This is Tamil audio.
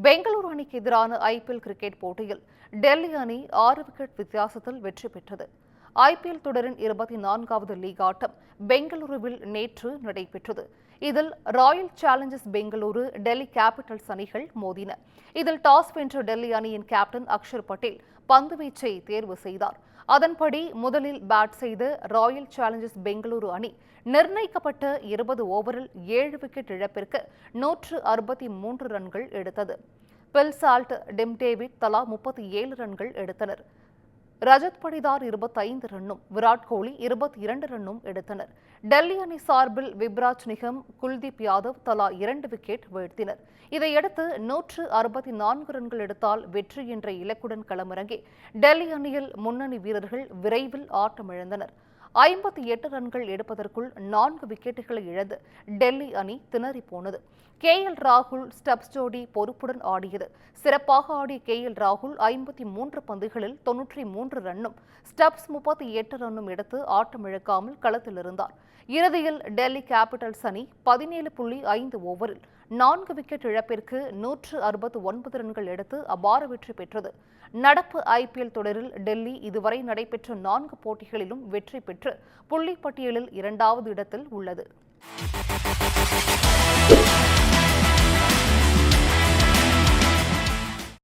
பெங்களூரு அணிக்கு எதிரான ஐபிஎல் கிரிக்கெட் போட்டியில் டெல்லி அணி 6 விக்கெட் வித்தியாசத்தில் வெற்றி பெற்றது. ஐபிஎல் தொடரின் 24வது லீக் ஆட்டம் பெங்களூருவில் நேற்று நடைபெற்றது. இதில் Royal Challengers Bengaluru, Delhi Capitals அணிகள் மோதின. இதில் டாஸ் வென்ற டெல்லி அணியின் கேப்டன் அக்ஷர் பட்டேல் பந்துவீச்சை தேர்வு செய்தார். அதன்படி முதலில் பேட் செய்த ராயல் சேலஞ்சர்ஸ் பெங்களூரு அணி நிர்ணயிக்கப்பட்ட 20 ஓவரில் 7 விக்கெட் இழப்பிற்கு 163 ரன்கள் எடுத்தது. பில் சால்ட், டிம் டேவிட் தலா 37 ரன்கள் எடுத்தனர். ரஜத் படிதார் 25 ரன்னும், விராட் கோலி 22 ரன்னும் எடுத்தனர். டெல்லி அணி சார்பில் விப்ராஜ் நிகம், குல்தீப் யாதவ் தலா 2 விக்கெட் வீழ்த்தினர். இதையடுத்து 164 ரன்கள் எடுத்தால் வெற்றி என்ற இலக்குடன் களமிறங்கி டெல்லி அணியில் முன்னணி வீரர்கள் விரைவில் ஆட்டமிழந்தனர். 58 ரன்கள் எடுப்பதற்குள் 4 விக்கெட்டுகளை இழந்து டெல்லி அணி திணறி போனது. ராகுல் ஸ்டப்ஸ் ஜோடி பொறுப்புடன் ஆடியது. சிறப்பாக ஆடிய ராகுல் 53 பந்துகளில் 93 ரன்னும், ஸ்டப்ஸ் 38 ரன்னும் எடுத்து ஆட்டமிழக்காமல் களத்தில் இருந்தார். இறுதியில் டெல்லி கேபிட்டல்ஸ் அணி 17.5 ஓவரில் 4 விக்கெட் இழப்பிற்கு 169 ரன்கள் எடுத்து அபார வெற்றி பெற்றது. நடப்பு ஐபிஎல் தொடரில் டெல்லி இதுவரை நடைபெற்ற 4 போட்டிகளிலும் வெற்றி பெற்று புள்ளிப்பட்டியலில் 2வது இடத்தில் உள்ளது.